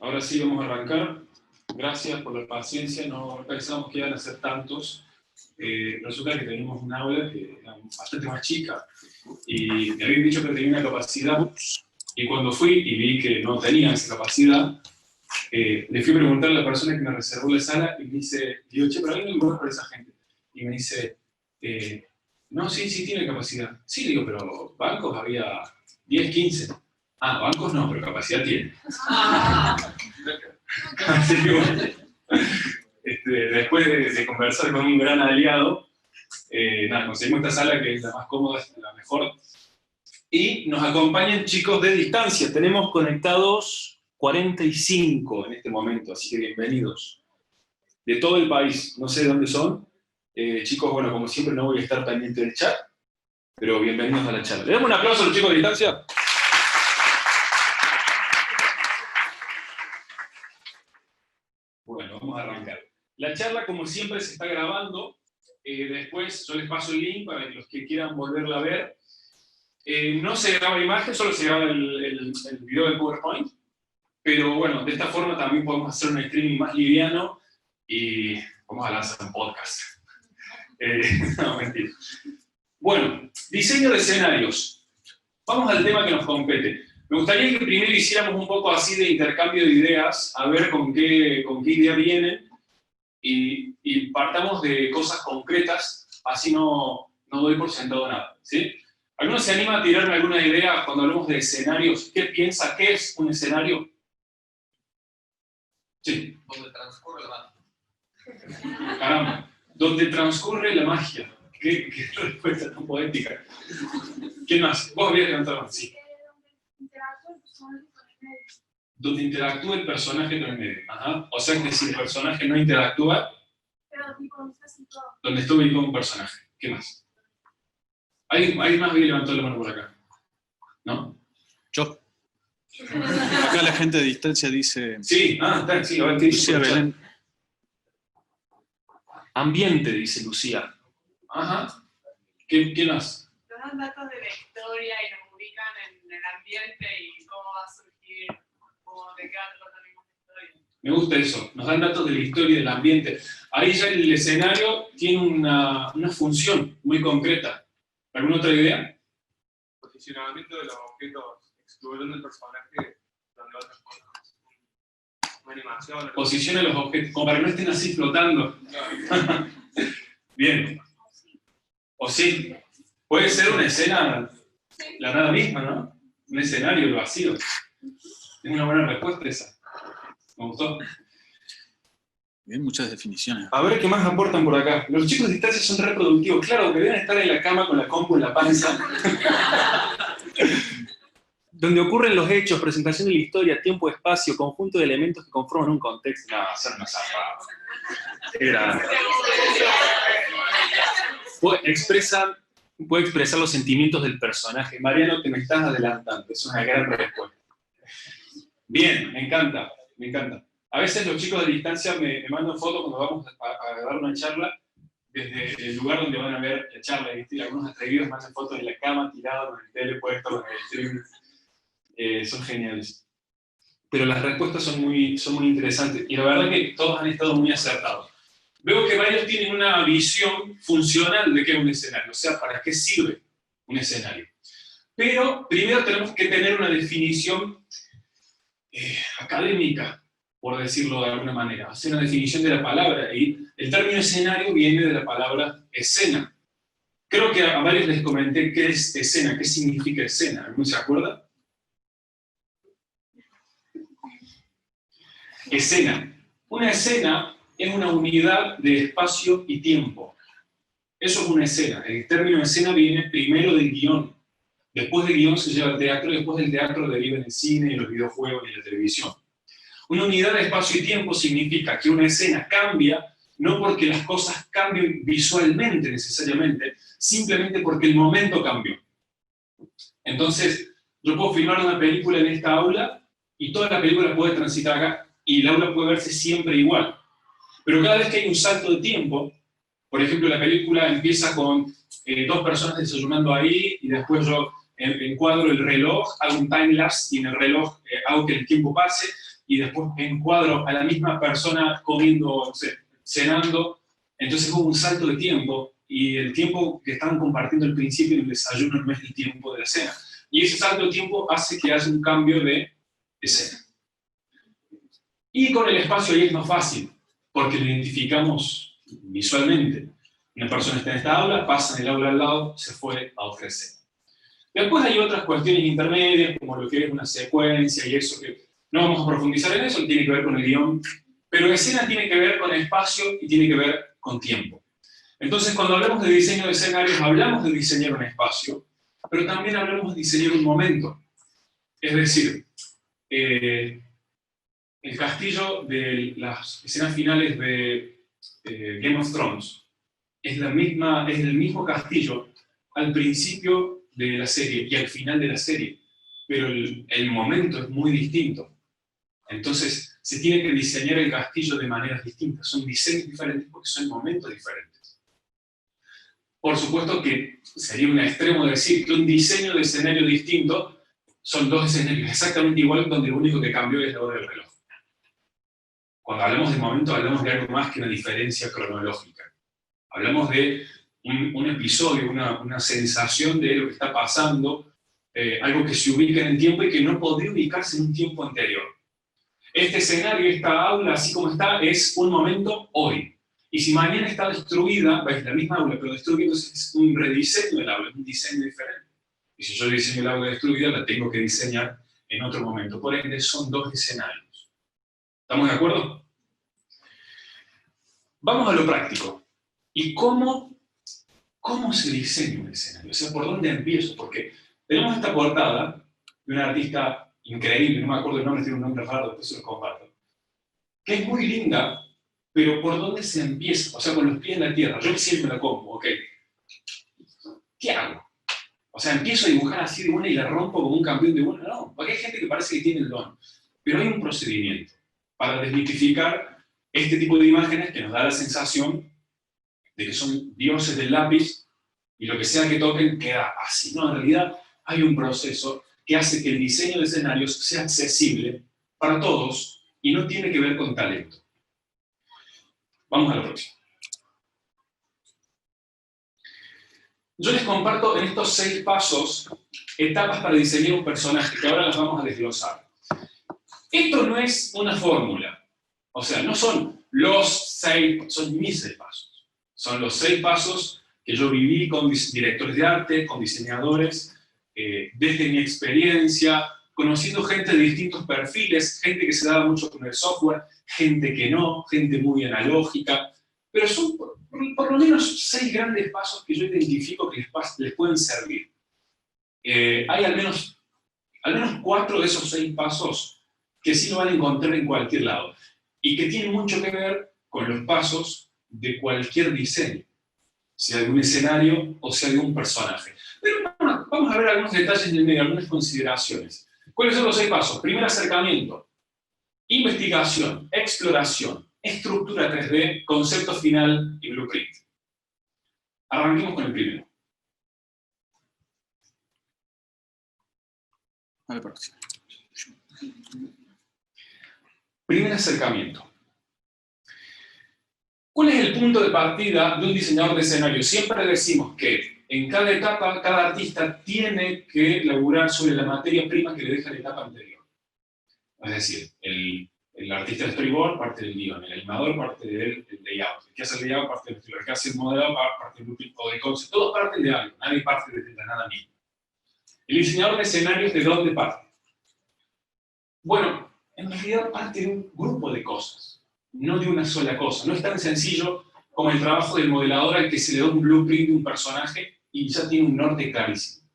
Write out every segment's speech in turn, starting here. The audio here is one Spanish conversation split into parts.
Ahora sí vamos a arrancar. Gracias por la paciencia, no pensábamos que iban a ser tantos. Resulta que teníamos un aula que era bastante más chica y me habían dicho que tenía una capacidad, y cuando fui y vi que no tenía esa capacidad, le fui a preguntar a la persona que me reservó la sala y me dice, digo, che, pero hay un lugar para esa gente. Y me dice, no, sí tiene capacidad. Sí, digo, pero bancos había 10, 15. Ah, bancos no, pero capacidad tiene. Así que bueno, después de conversar con un gran aliado, conseguimos esta sala que es la más cómoda, la mejor. Y nos acompañan chicos de distancia. Tenemos conectados 45 en este momento, así que bienvenidos. De todo el país, no sé de dónde son. Chicos, bueno, como siempre no voy a estar pendiente del chat, pero bienvenidos a la charla. ¿Le damos un aplauso a los chicos de distancia? Bueno, vamos a arrancar. La charla, como siempre, se está grabando. Después yo les paso el link para que los que quieran volverla a ver. No se graba imagen, solo se graba el video del PowerPoint. Pero bueno, de esta forma también podemos hacer un streaming más liviano y vamos a lanzar un podcast. No, mentira. Bueno, diseño de escenarios. Vamos al tema que nos compete. Me gustaría que primero hiciéramos un poco así de intercambio de ideas, a ver con qué idea vienen, y partamos de cosas concretas, así no doy por sentado nada, ¿sí? ¿Alguno se anima a tirarme alguna idea cuando hablamos de escenarios? ¿Qué piensa? ¿Qué es un escenario? Sí. Donde transcurre la magia. Caramba, donde transcurre la magia. ¿Qué respuesta tan poética? ¿Quién más? Vos habías levantado la mano, sí. Donde interactúa el personaje con el medio. Ajá. O sea que si el personaje no interactúa, donde está ubicado un personaje. ¿Qué más? ¿Alguien más había levantado la mano por acá? ¿No? Yo. Acá la gente de distancia dice... Sí, está, sí, a ver qué dice. Lucía Belén. Ambiente, dice Lucía. Ajá. ¿Qué más? Nos dan datos de la historia y nos ubican en el ambiente y cómo va a surgir, cómo de qué va a tratar la historia. Me gusta eso, nos dan datos de la historia y del ambiente. Ahí ya el escenario tiene una función muy concreta. ¿Alguna otra idea? Posicionamiento de los objetos, excluyendo el personaje donde otras cosas. Una animación. Posiciona los objetos, como para que no estén así flotando. Bien. O sí, puede ser una escena, la nada misma, ¿no? Un escenario, el vacío. Es una buena respuesta esa. Me gustó. Bien, muchas definiciones. A ver qué más aportan por acá. Los chicos de distancia son reproductivos. Claro, que deben estar en la cama con la compu en la panza. Donde ocurren los hechos, presentación de la historia, tiempo, espacio, conjunto de elementos que conforman un contexto. No, son unos zapatos. Puede expresar los sentimientos del personaje. Mariano, te me estás adelantando. Es una gran respuesta. Bien, me encanta, me encanta. A veces los chicos de distancia me mandan fotos cuando vamos a dar una charla desde el lugar donde van a ver la charla. ¿Viste? Algunos atrevidos mandan fotos de la cama tirada con el tele puesto, con el stream. Son geniales. Pero las respuestas son muy interesantes. Y la verdad que todos han estado muy acertados. Veo que varios tienen una visión funcional de qué es un escenario. O sea, ¿para qué sirve un escenario? Pero primero tenemos que tener una definición académica, por decirlo de alguna manera, hacer una definición de la palabra, y el término escenario viene de la palabra escena. Creo que a varios les comenté qué es escena, qué significa escena. ¿Alguno se acuerda? Escena. Una escena es una unidad de espacio y tiempo. Eso es una escena. El término escena viene primero del guión. Después del guión se lleva al teatro, y después del teatro deriva en el cine, en los videojuegos y en la televisión. Una unidad de espacio y tiempo significa que una escena cambia, no porque las cosas cambien visualmente necesariamente, simplemente porque el momento cambió. Entonces, yo puedo filmar una película en esta aula, y toda la película puede transitar acá, y el aula puede verse siempre igual. Pero cada vez que hay un salto de tiempo, por ejemplo, la película empieza con 2 personas desayunando ahí, y después yo encuadro el reloj, hago un time-lapse, y en el reloj hago que el tiempo pase, y después encuadro a la misma persona comiendo, no sé, cenando, entonces hubo un salto de tiempo, y el tiempo que estaban compartiendo al principio en el desayuno no es el tiempo de la cena. Y ese salto de tiempo hace que haya un cambio de escena. Y con el espacio ahí es más fácil, porque lo identificamos visualmente. Una persona está en esta aula, pasa en el aula al lado, se fue a otra escena. Después hay otras cuestiones intermedias, como lo que es una secuencia y eso, que no vamos a profundizar en eso, que tiene que ver con el guión, pero escena tiene que ver con espacio y tiene que ver con tiempo. Entonces, cuando hablamos de diseño de escenarios, hablamos de diseñar un espacio, pero también hablamos de diseñar un momento. Es decir, el castillo de las escenas finales de Game of Thrones es el mismo castillo al principio de la serie y al final de la serie, pero el momento es muy distinto. Entonces, se tiene que diseñar el castillo de maneras distintas. Son diseños diferentes porque son momentos diferentes. Por supuesto que sería un extremo decir que un diseño de escenario distinto son dos escenarios exactamente iguales donde lo único que cambió es la hora del reloj. Cuando hablamos de momento, hablamos de algo más que una diferencia cronológica. Hablamos de un episodio, una sensación de lo que está pasando, algo que se ubica en el tiempo y que no podría ubicarse en un tiempo anterior. Este escenario, esta aula, así como está, es un momento hoy. Y si mañana está destruida, es la misma aula, pero destruida, entonces es un rediseño del aula, es un diseño diferente. Y si yo diseño el aula destruida, la tengo que diseñar en otro momento. Por ende, son dos escenarios. ¿Estamos de acuerdo? Vamos a lo práctico. ¿Y cómo se diseña un escenario? O sea, ¿por dónde empiezo? Porque tenemos esta portada de una artista increíble, no me acuerdo el nombre, tiene un nombre raro, después se lo comparto, que es muy linda, pero ¿por dónde se empieza? O sea, con los pies en la tierra. Yo siempre me la como, ok. ¿Qué hago? O sea, empiezo a dibujar así de una y la rompo como un campeón de una. No, porque hay gente que parece que tiene el don. Pero hay un procedimiento para desmitificar este tipo de imágenes que nos da la sensación de que son dioses del lápiz y lo que sea que toquen queda así. No, en realidad hay un proceso que hace que el diseño de escenarios sea accesible para todos y no tiene que ver con talento. Vamos a la próxima. Yo les comparto en estos 6 pasos etapas para diseñar un personaje, que ahora las vamos a desglosar. Esto no es una fórmula. O sea, no son los 6, son mis 6 pasos. Son los 6 pasos que yo viví con directores de arte, con diseñadores, desde mi experiencia, conociendo gente de distintos perfiles, gente que se daba mucho con el software, gente que no, gente muy analógica, pero son por lo menos 6 grandes pasos que yo identifico que les pueden servir. Hay al menos 4 de esos 6 pasos que sí lo van a encontrar en cualquier lado, y que tienen mucho que ver con los pasos de cualquier diseño, sea de un escenario o sea de un personaje. Pero vamos a ver algunos detalles en el medio, algunas consideraciones. ¿Cuáles son los 6 pasos? Primer acercamiento, investigación, exploración, estructura 3D, concepto final y blueprint. Arranquemos con el primero. A la próxima. Primer acercamiento. ¿Cuál es el punto de partida de un diseñador de escenario? Siempre decimos que en cada etapa, cada artista tiene que laburar sobre la materia prima que le deja la etapa anterior. Es decir, el artista del storyboard parte del guión, el animador parte del layout, el que hace el layout parte del estilo, el que hace el modelado parte del blueprint o del concept, todos parten de algo, nadie parte de la nada misma. El diseñador de escenarios, ¿de dónde parte? Bueno, en realidad parte de un grupo de cosas, no de una sola cosa. No es tan sencillo como el trabajo del modelador al que se le da un blueprint de un personaje y ya tiene un norte clarísimo.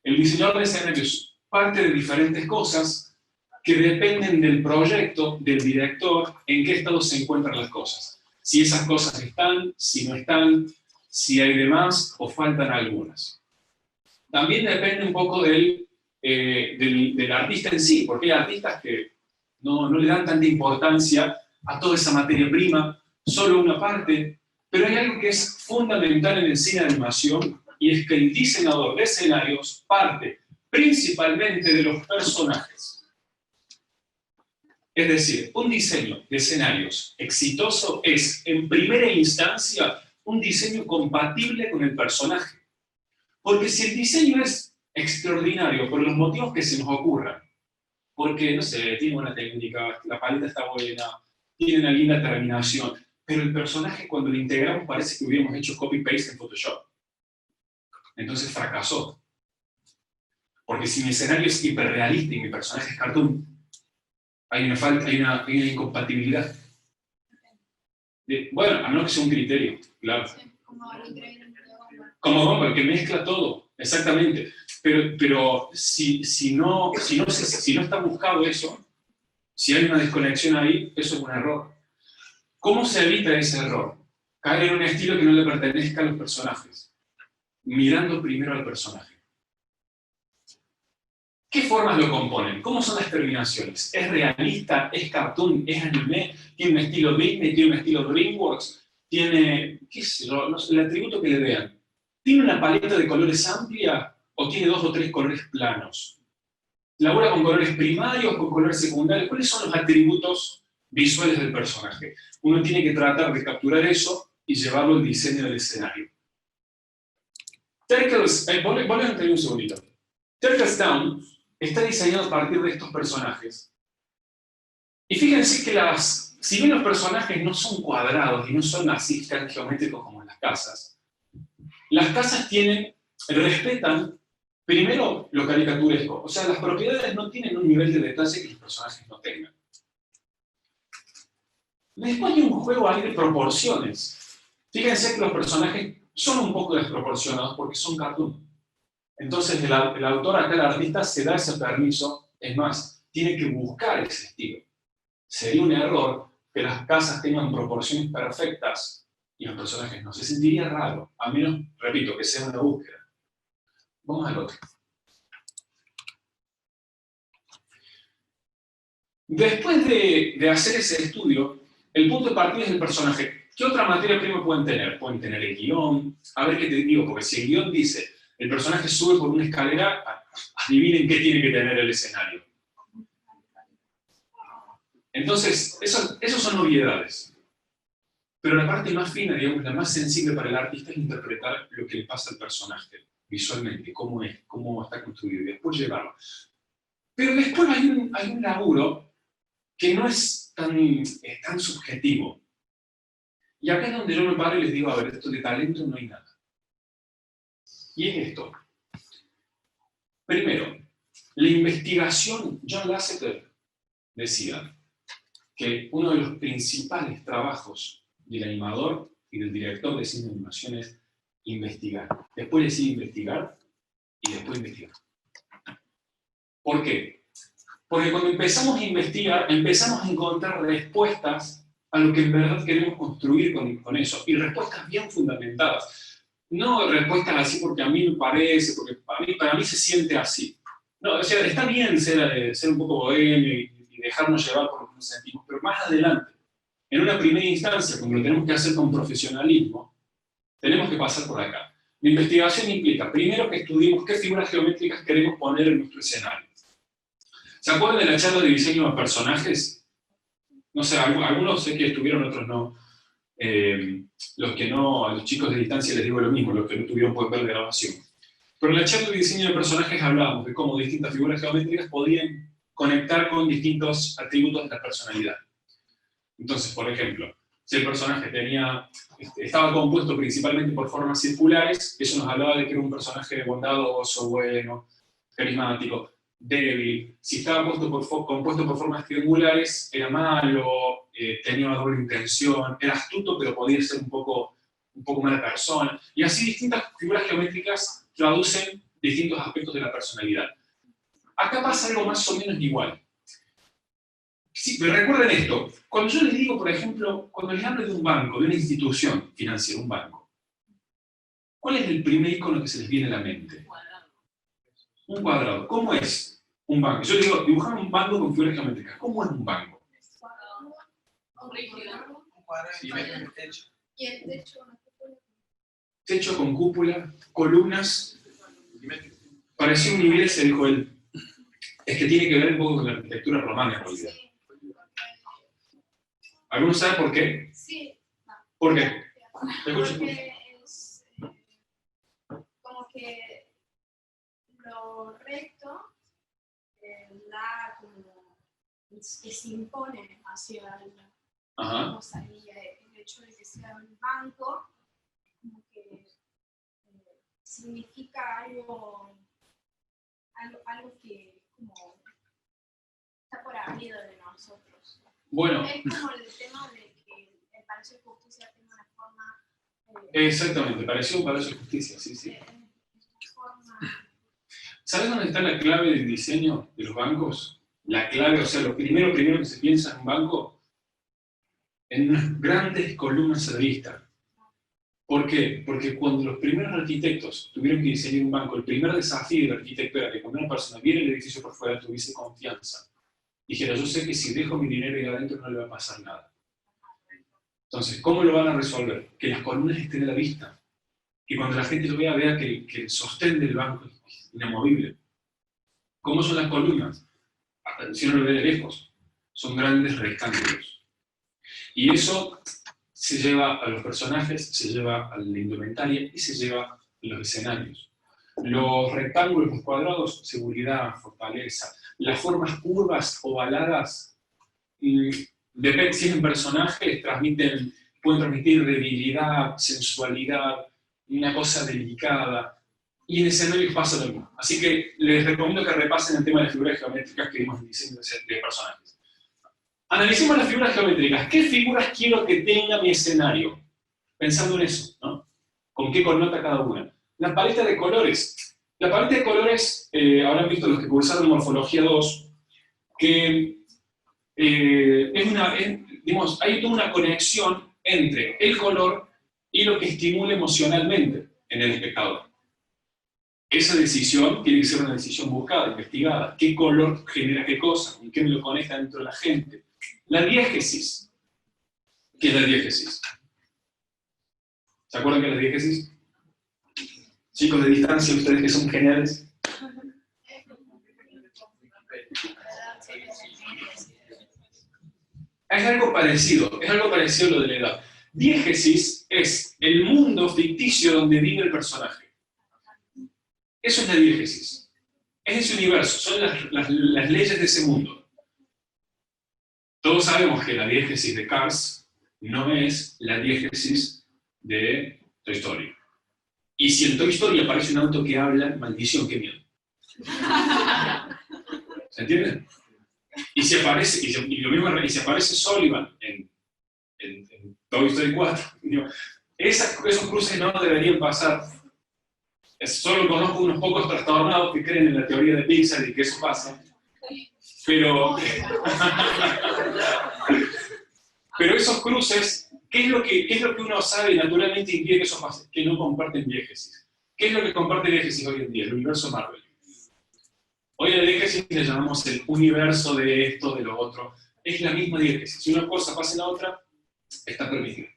El diseñador de escenarios parte de diferentes cosas que dependen del proyecto, del director, en qué estado se encuentran las cosas. Si esas cosas están, si no están, si hay de más o faltan algunas. También depende un poco del artista en sí, porque hay artistas que no le dan tanta importancia a toda esa materia prima, solo una parte, pero hay algo que es fundamental en el cine de animación, y es que el diseñador de escenarios parte principalmente de los personajes. Es decir, un diseño de escenarios exitoso es, en primera instancia, un diseño compatible con el personaje. Porque si el diseño es extraordinario por los motivos que se nos ocurran, porque, no sé, tiene buena técnica, la paleta está buena, tiene una linda terminación, pero el personaje cuando lo integramos parece que hubiéramos hecho copy-paste en Photoshop. Entonces fracasó. Porque si mi escenario es hiperrealista y mi personaje es cartoon, hay una falta, hay una incompatibilidad. Bueno, a menos que sea un criterio, claro. Como Gumball, que mezcla todo, exactamente. Pero si no está buscado eso, si hay una desconexión ahí, eso es un error. ¿Cómo se evita ese error? Caer en un estilo que no le pertenezca a los personajes. Mirando primero al personaje. ¿Qué formas lo componen? ¿Cómo son las terminaciones? ¿Es realista? ¿Es cartoon? ¿Es anime? ¿Tiene un estilo Disney? ¿Tiene un estilo DreamWorks? ¿Tiene, qué sé yo, no sé, el atributo que le vean? ¿Tiene una paleta de colores amplia o tiene 2 o 3 colores planos? ¿Labora con colores primarios, con colores secundarios? ¿Cuáles son los atributos visuales del personaje? Uno tiene que tratar de capturar eso y llevarlo al diseño del escenario. Turtles, volvemos a entrar un segundito. Turtles Town está diseñado a partir de estos personajes. Y fíjense que si bien los personajes no son cuadrados y no son así tan geométricos como en las casas respetan primero lo caricaturesco. O sea, las propiedades no tienen un nivel de detalle que los personajes no tengan. Después hay un juego ahí de proporciones. Fíjense que los personajes son un poco desproporcionados porque son cartoon. Entonces el autor acá, el artista, se da ese permiso, es más, tiene que buscar ese estilo. Sería un error que las casas tengan proporciones perfectas y los personajes no. Se sentiría raro, a menos, repito, que sea una búsqueda. Vamos al otro. Después de hacer ese estudio, el punto de partida es el personaje. ¿Qué otra materia prima pueden tener? Pueden tener el guión. A ver qué te digo, porque si el guión dice el personaje sube por una escalera, adivinen qué tiene que tener el escenario. Entonces, esos son obviedades. Pero la parte más fina, digamos, la más sensible para el artista es interpretar lo que le pasa al personaje, visualmente, cómo es, cómo está construido, y después llevarlo. Pero después hay un laburo que no es tan subjetivo. Y acá es donde yo me paro y les digo, a ver, esto de talento no hay nada. Y es esto. Primero, la investigación. John Lasseter decía que uno de los principales trabajos del animador y del director de cine de animación es investigar. Después decide investigar y después investigar. ¿Por qué? Porque cuando empezamos a investigar, empezamos a encontrar respuestas a lo que en verdad queremos construir con eso, y respuestas bien fundamentadas. No respuestas así porque a mí me parece, porque para mí se siente así. No, o sea, está bien ser un poco bohemio y dejarnos llevar por lo que nos sentimos, pero más adelante, en una primera instancia, cuando lo tenemos que hacer con profesionalismo, tenemos que pasar por acá. La investigación implica, primero, que estudiemos qué figuras geométricas queremos poner en nuestro escenario. ¿Se acuerdan de la charla de diseño de personajes? No sé, algunos sé que estuvieron, otros no. Los que no, a los chicos de distancia les digo lo mismo, los que no tuvieron pueden ver la grabación. Pero en la charla de diseño de personajes hablábamos de cómo distintas figuras geométricas podían conectar con distintos atributos de la personalidad. Entonces, por ejemplo, si el personaje estaba compuesto principalmente por formas circulares, eso nos hablaba de que era un personaje bondadoso, bueno, carismático, débil. Si estaba compuesto por formas triangulares, era malo, tenía una doble intención, era astuto, pero podía ser un poco mala persona. Y así distintas figuras geométricas traducen distintos aspectos de la personalidad. Acá pasa algo más o menos igual. Sí, pero recuerden esto, cuando yo les digo, por ejemplo, cuando les hablo de un banco, de una institución financiera, un banco, ¿cuál es el primer icono que se les viene a la mente? Un cuadrado. ¿Cómo es un banco? Yo les digo, dibujar un banco con figuras geométricas. ¿Cómo es un banco? Sí, el techo. Y el techo. Techo con cúpula, columnas. Parecía una iglesia, dijo él. Es que tiene que ver un poco con la arquitectura romana en realidad. ¿Alguno sabe por qué? Sí. No. ¿Por qué? Te escucho. Porque es como que lo recto da como que se impone hacia la Ajá. cosa y el hecho de que sea un banco como que significa algo que como está por arriba de nosotros. Bueno. Es como el tema de que el Palacio de Justicia tenga una forma... Exactamente, pareció un Palacio de Justicia, sí, sí. Forma... ¿Sabes dónde está la clave del diseño de los bancos? La clave, o sea, lo primero que se piensa en un banco, en unas grandes columnas a la vista. ¿Por qué? Porque cuando los primeros arquitectos tuvieron que diseñar un banco, el primer desafío del arquitecto era que cuando una persona viera el edificio por fuera tuviese confianza. Dijera, yo sé que si dejo mi dinero ahí adentro no le va a pasar nada. Entonces, ¿cómo lo van a resolver? Que las columnas estén a la vista. Que cuando la gente lo vea, vea que el sostén del banco es inamovible. ¿Cómo son las columnas? Si uno lo ve de lejos, son grandes rectángulos. Y eso se lleva a los personajes, se lleva a la indumentaria y se lleva a los escenarios. Los rectángulos, los cuadrados, seguridad, fortaleza. Las formas curvas, ovaladas, depende si es en personajes, pueden transmitir debilidad, sensualidad, una cosa delicada. Y en escenarios pasa lo mismo. Así que les recomiendo que repasen el tema de las figuras geométricas que vimos en diseño de personajes. Analicemos las figuras geométricas. ¿Qué figuras quiero que tenga mi escenario? Pensando en eso, ¿no? ¿Con qué connota cada una? La paleta de colores. La paleta de colores, habrán visto los que cursaron Morfología 2, que digamos, hay toda una conexión entre el color y lo que estimula emocionalmente en el espectador. Esa decisión tiene que ser una decisión buscada, investigada. ¿Qué color genera qué cosa? ¿Con qué me lo conecta dentro de la gente? La diégesis. ¿Qué es la diégesis? ¿Se acuerdan qué es la diégesis? Chicos de distancia, ustedes que son geniales. Es algo parecido a lo de la edad. Diégesis es el mundo ficticio donde vive el personaje. Eso es la diégesis. Es ese universo, son las leyes de ese mundo. Todos sabemos que la diégesis de Cars no es la diégesis de Toy Story. Y si en Toy Story aparece un auto que habla, maldición, qué miedo. ¿Se entiende? Y si aparece Sullivan en Toy Story 4, digo, esos cruces no deberían pasar. Solo conozco unos pocos trastornados que creen en la teoría de Pixar y que eso pasa. Pero esos cruces, ¿qué es lo que uno sabe y naturalmente impide que eso pase? Que no comparten diégesis. ¿Qué es lo que comparte diégesis hoy en día? El universo Marvel. Hoy a la diégesis le llamamos el universo de esto, de lo otro. Es la misma diégesis. Si una cosa pasa en la otra, está permitida.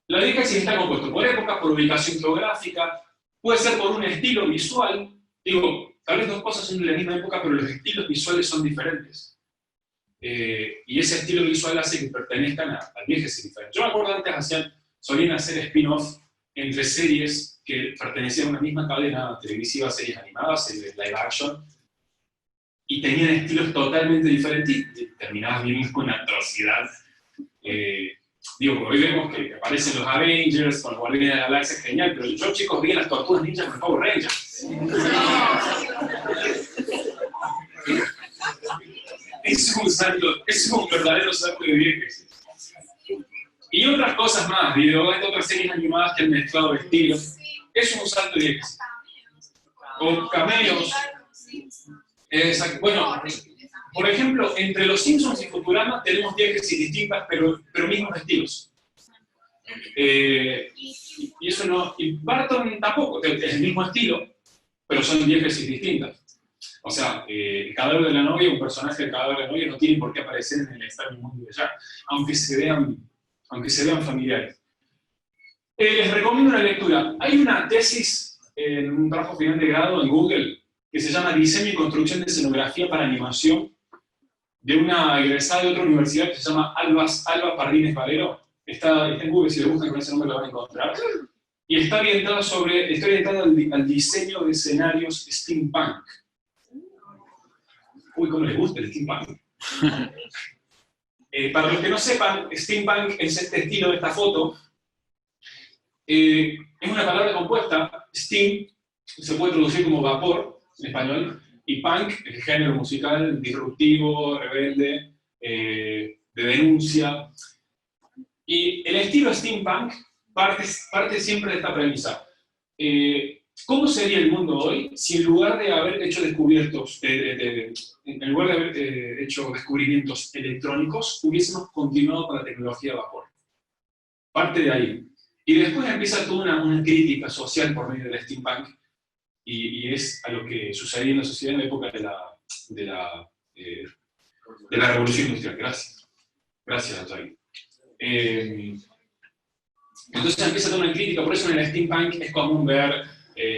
La diégesis está compuesta por épocas, por ubicación geográfica, puede ser por un estilo visual. Digo, tal vez dos cosas son de la misma época, pero los estilos visuales son diferentes. Y ese estilo visual hace que pertenezcan a diégesis diferentes. Yo me acuerdo antes solían hacer spin-off entre series que pertenecían a una misma cadena televisiva, series animadas, series de live action, y tenían estilos totalmente diferentes y terminabas viendo una atrocidad. Digo, porque hoy vemos que aparecen los Avengers con los Guardianes de la Galaxia, es genial, pero yo, chicos, vi las Tortugas Ninja con el Power Rangers. Es un verdadero salto de diégesis. Y otras cosas más, otras series animadas que han mezclado estilos. Es un salto de diégesis. O cameos. Exacto. Bueno, por ejemplo, entre los Simpsons y Futurama tenemos diégesis distintas, pero mismos estilos. Y eso no. Y Barton tampoco, es el mismo estilo, pero son diégesis distintas. O sea, el cadáver de la novia, un personaje del cadáver de la novia no tiene por qué aparecer en el extraño mundo de Jack, aunque se vean familiares. Les recomiendo una lectura. Hay una tesis en un trabajo final de grado en Google que se llama Diseño y construcción de escenografía para animación, de una egresada de otra universidad que se llama Alba Pardines Valero. Está en Google, si lo buscan con ese nombre lo van a encontrar. Y está orientada al diseño de escenarios steampunk. Uy, ¿cómo les gusta el steampunk? Para los que no sepan, steampunk es este estilo de esta foto. Es una palabra compuesta, steam, se puede traducir como vapor en español, y punk, el género musical disruptivo, rebelde, de denuncia. Y el estilo steampunk parte siempre de esta premisa. ¿Cómo sería el mundo hoy si en lugar de haber hecho descubrimientos electrónicos, hubiésemos continuado con la tecnología de vapor? Parte de ahí. Y después empieza toda una crítica social por medio del steampunk, y es a lo que sucedía en la sociedad en la época de la Revolución Industrial. Gracias. Gracias, Javi. Entonces empieza toda una crítica, por eso en el steampunk es común ver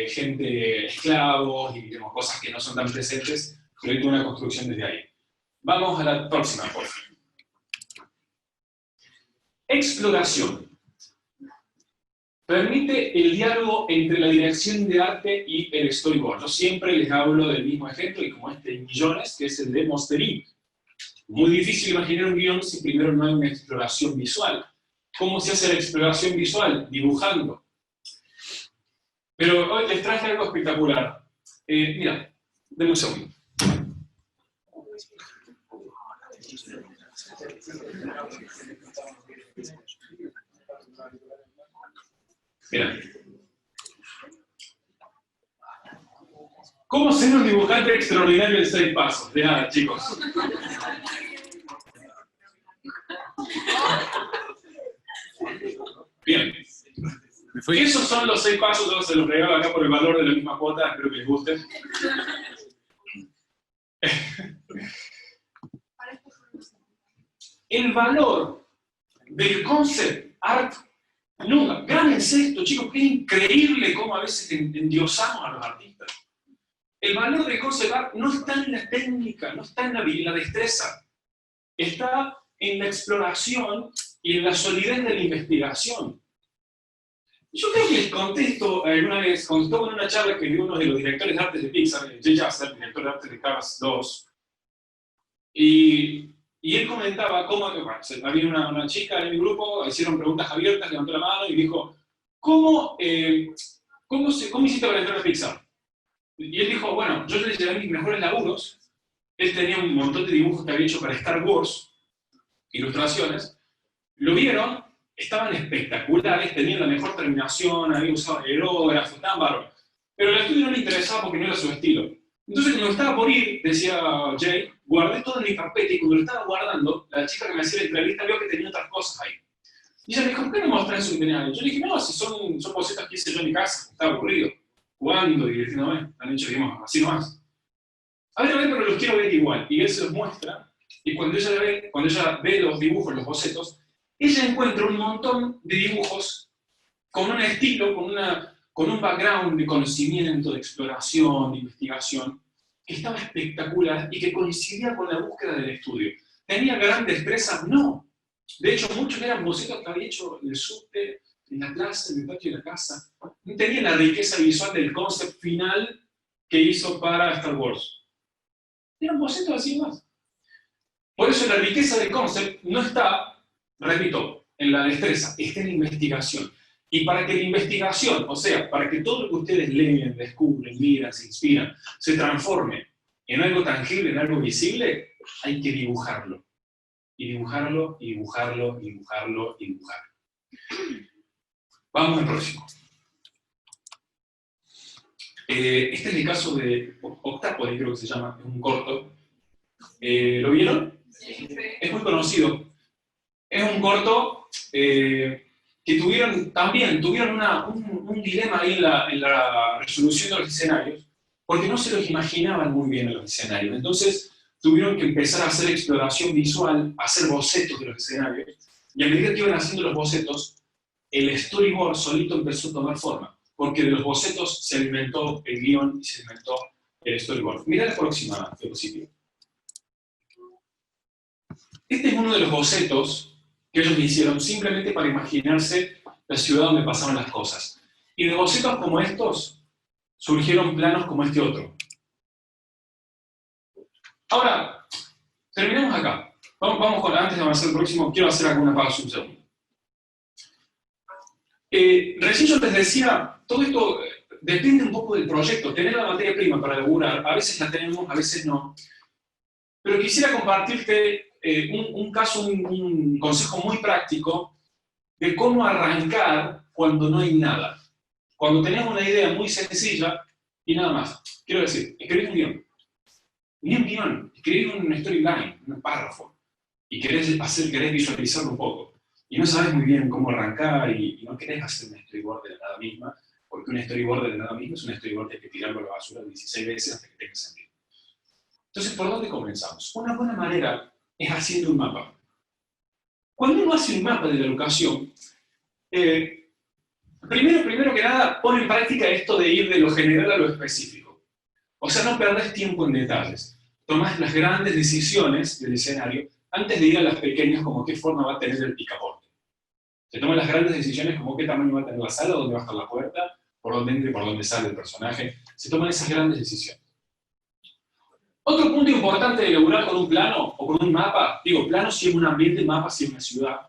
gente, esclavos y digamos, cosas que no son tan presentes, pero hay toda una construcción desde ahí. Vamos a la próxima, por favor. Exploración. Permite el diálogo entre la dirección de arte y el storyboard. Yo siempre les hablo del mismo ejemplo, y como este hay millones, que es el de Monster Inc. Muy difícil imaginar un guión si primero no hay una exploración visual. ¿Cómo se hace la exploración visual? Dibujando. Pero hoy les traje algo espectacular. Mira, denme un segundo. Mira. ¿Cómo ser un dibujante extraordinario en 6 pasos? De nada, chicos. Bien. Esos son los 6 pasos, yo se los regalo acá por el valor de la misma cuota, espero que les guste. El valor del concept art, nunca, gánense esto, chicos, que es increíble cómo a veces endiosamos a los artistas. El valor del concept art no está en la técnica, no está en la destreza, está en la exploración y en la solidez de la investigación. Yo creo que les contesto alguna vez, contestó en una charla que dio uno de los directores de arte de Pixar, Jay Aster, director de arte de Cars 2, y él comentaba cómo, bueno, había una chica en mi grupo, hicieron preguntas abiertas, levantó la mano y dijo, ¿cómo hiciste para entrar a Pixar? Y él dijo, bueno, yo le llevé mis mejores laburos, él tenía un montón de dibujos que había hecho para Star Wars, ilustraciones, lo vieron, estaban espectaculares, tenían la mejor terminación, había usado aerógrafo, estaban bárbaros. Pero al estudio no le interesaba porque no era su estilo. Entonces cuando estaba por ir, decía Jay, guardé todo en mi carpeta y cuando lo estaba guardando, la chica que me hacía la entrevista vio que tenía otras cosas ahí. Y ella me dijo, ¿por qué no mostrás eso que tenía ahí? Yo le dije, no, si son bocetas que hice yo en mi casa, estaba aburrido, jugando y divirtiéndome, han hecho, digamos, así nomás. A ver, pero los quiero ver igual. Y él se los muestra, y cuando ella ve los dibujos, los bocetos, ella encuentra un montón de dibujos con un estilo, con un background de conocimiento, de exploración, de investigación, que estaba espectacular y que coincidía con la búsqueda del estudio. ¿Tenía gran destreza? No. De hecho, muchos eran bocetos que había hecho en el subte, en la plaza, en el patio de la casa. No tenía la riqueza visual del concept final que hizo para Star Wars. Eran bocetos así más. Por eso la riqueza del concept no está, repito, en la destreza, está en la investigación. Y para que la investigación, o sea, para que todo lo que ustedes leen, descubren, miran, se inspiran, se transforme en algo tangible, en algo visible, hay que dibujarlo. Y dibujarlo, y dibujarlo, y dibujarlo, y dibujarlo. Vamos al próximo. Este es el caso de Octápolis, creo que se llama, es un corto. ¿Lo vieron? Sí. Es muy conocido. Es un corto que tuvieron un dilema ahí en la resolución de los escenarios, porque no se los imaginaban muy bien en los escenarios. Entonces tuvieron que empezar a hacer exploración visual, a hacer bocetos de los escenarios, y a medida que iban haciendo los bocetos, el storyboard solito empezó a tomar forma, porque de los bocetos se alimentó el guión y se alimentó el storyboard. Mira la próxima diapositiva. Este es uno de los bocetos que ellos hicieron simplemente para imaginarse la ciudad donde pasaban las cosas. Y de bocetos como estos surgieron planos como este otro. Ahora, terminamos acá. Vamos con, antes de avanzar al próximo, quiero hacer alguna pausa un segundo. Recién yo les decía, todo esto depende un poco del proyecto. Tener la materia prima para laburar, a veces la tenemos, a veces no. Pero quisiera compartirte un caso, un consejo muy práctico de cómo arrancar cuando no hay nada. Cuando tenés una idea muy sencilla y nada más. Quiero decir, escribís un guión. Ni un guión, escribís un storyline, un párrafo. Y querés visualizarlo un poco. Y no sabes muy bien cómo arrancar y no querés hacer un storyboard de la nada misma, porque un storyboard de la nada misma es un storyboard que hay que tirarlo a la basura 16 veces hasta que tenga sentido. Entonces, ¿por dónde comenzamos? Una buena manera es haciendo un mapa. Cuando uno hace un mapa de la locación, primero que nada, pone en práctica esto de ir de lo general a lo específico. O sea, no perdés tiempo en detalles. Tomás las grandes decisiones del escenario antes de ir a las pequeñas, como qué forma va a tener el picaporte. Se toman las grandes decisiones como qué tamaño va a tener la sala, dónde va a estar la puerta, por dónde entra y por dónde sale el personaje. Se toman esas grandes decisiones. Otro punto importante de elaborar con un plano o con un mapa, digo, plano si es un ambiente, mapa si es una ciudad,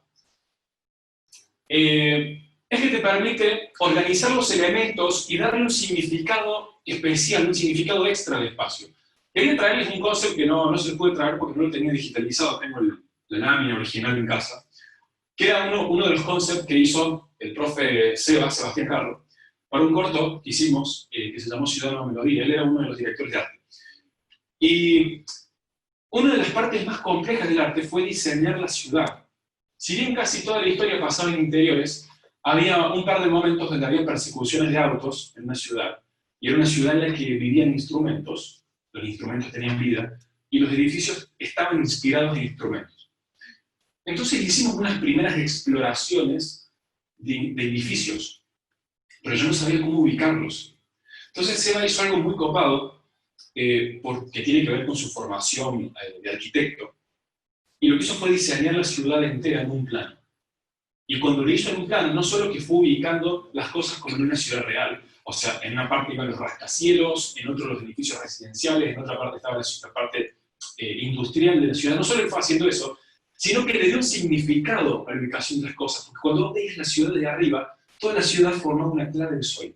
es que te permite organizar los elementos y darle un significado especial, un significado extra al espacio. Quería traerles un concepto que no se puede traer porque no lo tenía digitalizado, tengo la lámina original en casa, que era uno de los conceptos que hizo el profe Sebastián Carro, para un corto que hicimos, que se llamó Ciudadano Melodía. Él era uno de los directores de arte. Y una de las partes más complejas del arte fue diseñar la ciudad. Si bien casi toda la historia pasaba en interiores, había un par de momentos donde había persecuciones de autos en una ciudad, y era una ciudad en la que vivían instrumentos, los instrumentos tenían vida, y los edificios estaban inspirados en instrumentos. Entonces hicimos unas primeras exploraciones de edificios, pero yo no sabía cómo ubicarlos. Entonces Seba hizo algo muy copado, porque tiene que ver con su formación de arquitecto. Y lo que hizo fue diseñar la ciudad entera en un plano. Y cuando lo hizo en un plano, no solo que fue ubicando las cosas como en una ciudad real, o sea, en una parte iban los rascacielos, en otro los edificios residenciales, en otra parte estaba la parte industrial de la ciudad. No solo fue haciendo eso, sino que le dio un significado a la ubicación de las cosas. Porque cuando vos veis la ciudad de arriba, toda la ciudad formaba una clave del sol.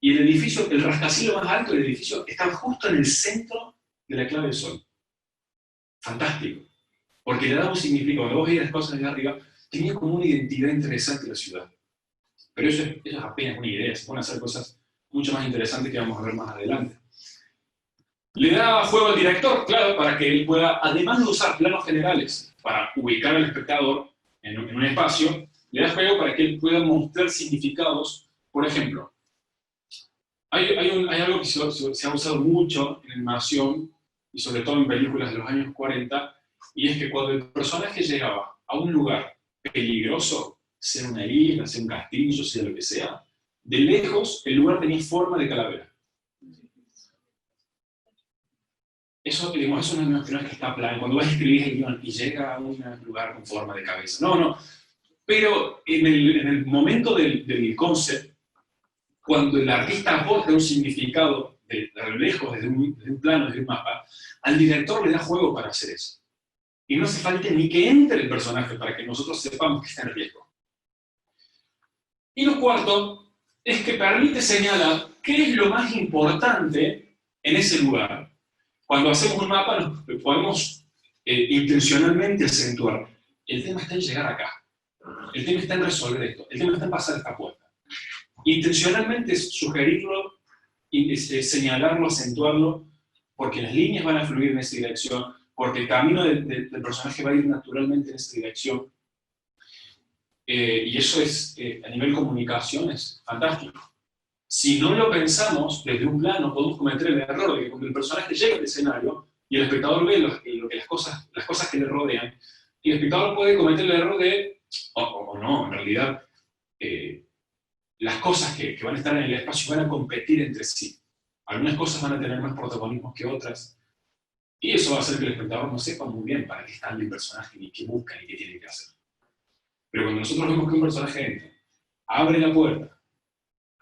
Y el edificio, el rascacielos más alto del edificio, estaba justo en el centro de la clave del sol. Fantástico. Porque le daba un significado. Cuando vos veis las cosas de arriba, tenía como una identidad interesante la ciudad. Pero eso es apenas una idea. Se pueden hacer cosas mucho más interesantes que vamos a ver más adelante. Le da juego al director, claro, para que él pueda, además de usar planos generales para ubicar al espectador en un espacio, le da juego para que él pueda mostrar significados. Por ejemplo, hay algo que se ha usado mucho en animación, y sobre todo en películas de los años 40, y es que cuando el personaje llegaba a un lugar peligroso, sea una isla, sea un castillo, sea lo que sea, de lejos el lugar tenía forma de calavera. Eso, digamos, eso no es que está plano. Cuando vas a escribir el guión y llega a un lugar con forma de cabeza. No. Pero en el momento del concept, cuando el artista aporta un significado de lejos, desde un plano, desde un mapa, al director le da juego para hacer eso. Y no hace falta ni que entre el personaje para que nosotros sepamos que está en riesgo. Y lo cuarto es que permite señalar qué es lo más importante en ese lugar. Cuando hacemos un mapa nos podemos intencionalmente acentuar. El tema está en llegar acá. El tema está en resolver esto. El tema está en pasar esta puerta. Intencionalmente sugerirlo, señalarlo, acentuarlo, porque las líneas van a fluir en esa dirección, porque el camino del personaje va a ir naturalmente en esa dirección. Y eso es, a nivel comunicación, es fantástico. Si no lo pensamos desde un plano, podemos cometer el error de que cuando el personaje llega al escenario y el espectador ve las cosas que le rodean, y el espectador puede cometer el error de, o no, en realidad, las cosas que van a estar en el espacio van a competir entre sí. Algunas cosas van a tener más protagonismo que otras. Y eso va a hacer que el espectador no sepa muy bien para qué está el personaje, ni qué busca, ni qué tiene que hacer. Pero cuando nosotros vemos que un personaje entra, abre la puerta.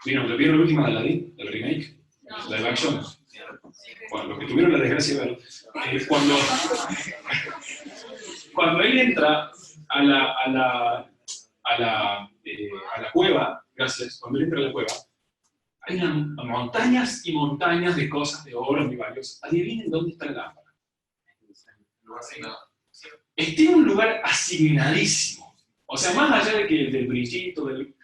¿Vieron la última de Aladdin, del remake? La de action. Bueno, los que tuvieron la desgracia de verlo. Cuando él entra a la cueva, gracias, cuando él entra a la cueva, hay montañas y montañas de cosas, de oro muy valiosas. Adivinen dónde está la lámpara. No hace nada. Está en un lugar asignadísimo. O sea, más allá de que del brillito, del...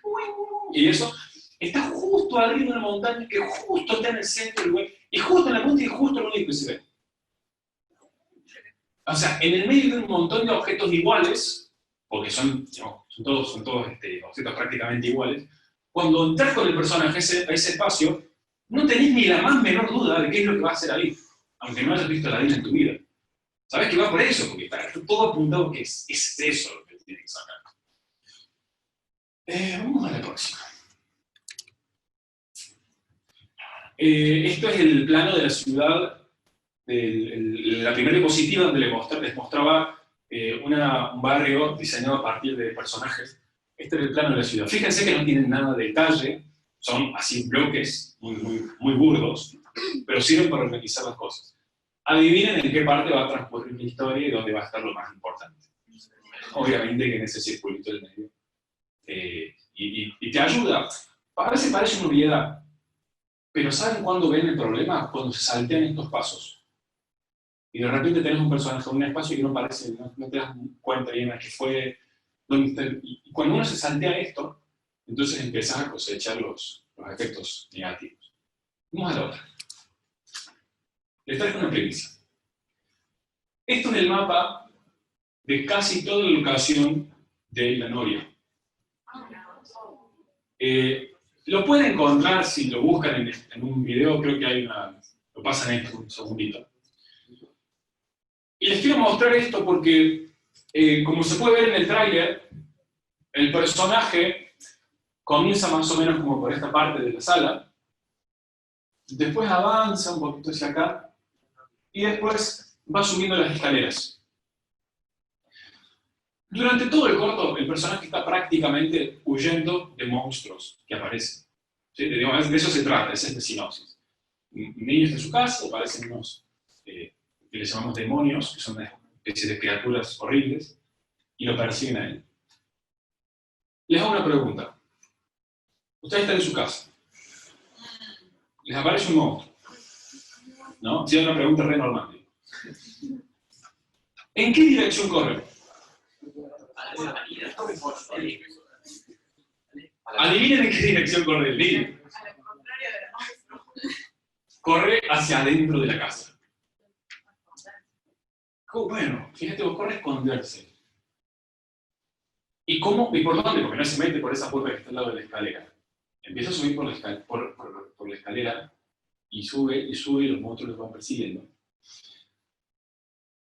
y eso, está justo arriba de una montaña que justo está en el centro del lugar, y justo en la punta y justo lo único que se ve. O sea, en el medio de un montón de objetos iguales, porque son todos objetos prácticamente iguales, cuando entras con el personaje a ese espacio, no tenés ni la más menor duda de qué es lo que va a hacer ahí, aunque no hayas visto la vida en tu vida. Sabés que va por eso, porque está todo apuntado que es eso lo que tiene que sacar. Vamos a la próxima. Esto es el plano de la ciudad, la primera diapositiva donde les mostraba un barrio diseñado a partir de personajes. Este es el plano de la ciudad. Fíjense que no tienen nada de detalle, son así bloques muy burdos, pero sirven para organizar las cosas. Adivinen en qué parte va a transcurrir la historia y dónde va a estar lo más importante. Obviamente que en ese circulito del medio. Y te ayuda. A veces parece una obviedad, pero ¿saben cuándo ven el problema? Cuando se saltean estos pasos. Y de repente tenés un personaje en un espacio que no parece, no te das cuenta bien a qué fue, dónde está. Y cuando uno se saltea esto, entonces empezás a cosechar los efectos negativos. Vamos a la otra. Les traigo una premisa. Esto es el mapa de casi toda la locación de la novia. Lo pueden encontrar si lo buscan en un video, creo que hay lo pasan en un segundito. Y les quiero mostrar esto porque, como se puede ver en el tráiler, el personaje comienza más o menos como por esta parte de la sala, después avanza un poquito hacia acá, y después va subiendo las escaleras. Durante todo el corto, el personaje está prácticamente huyendo de monstruos que aparecen. ¿Sí? De eso se trata, esa es la sinopsis. Niños de su casa, aparecen unos que les llamamos demonios, que son una especie de criaturas horribles, y lo persiguen a él. Les hago una pregunta. Ustedes están en su casa. Les aparece un monstruo. ¿No? Sí, es una pregunta re normal. ¿En qué dirección corre? Adivinen en qué dirección corre el niño. Al contrario de la monstruo. Corre hacia adentro de la casa. Bueno, fíjate, vos corre a esconderse. ¿Y cómo? ¿Y por dónde? Porque no se mete por esa puerta que está al lado de la escalera. Empieza a subir por la escalera y sube, y los monstruos los van persiguiendo.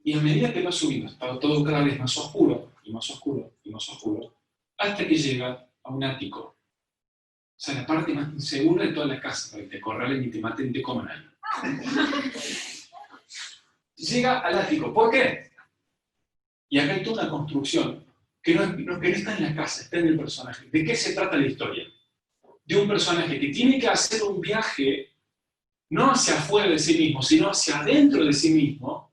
Y a medida que va subiendo, está todo cada vez más oscuro, y más oscuro, y más oscuro, hasta que llega a un ático. O sea, la parte más insegura de toda la casa, para que te acorralen y te maten y te coman ahí. Llega al ático. ¿Por qué? Y acá hay toda una construcción que no está en la casa, está en el personaje. ¿De qué se trata la historia? De un personaje que tiene que hacer un viaje no hacia afuera de sí mismo, sino hacia adentro de sí mismo,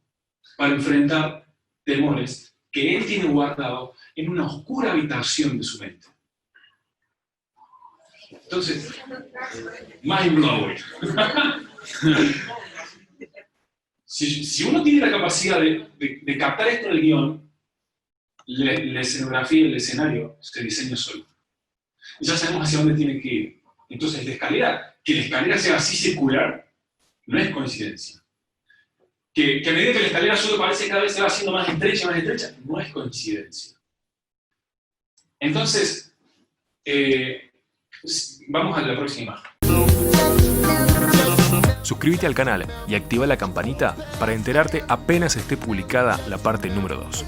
para enfrentar temores que él tiene guardado en una oscura habitación de su mente. Entonces, mind blowing. Si uno tiene la capacidad de captar esto del guión, la escenografía, el escenario, se diseña solo. Ya sabemos hacia dónde tiene que ir. Entonces, que la escalera sea así circular, no es coincidencia. Que a medida que la escalera sube parece que cada vez se va haciendo más estrecha, no es coincidencia. Entonces, vamos a la próxima imagen. Suscríbete al canal y activa la campanita para enterarte apenas esté publicada la parte número 2.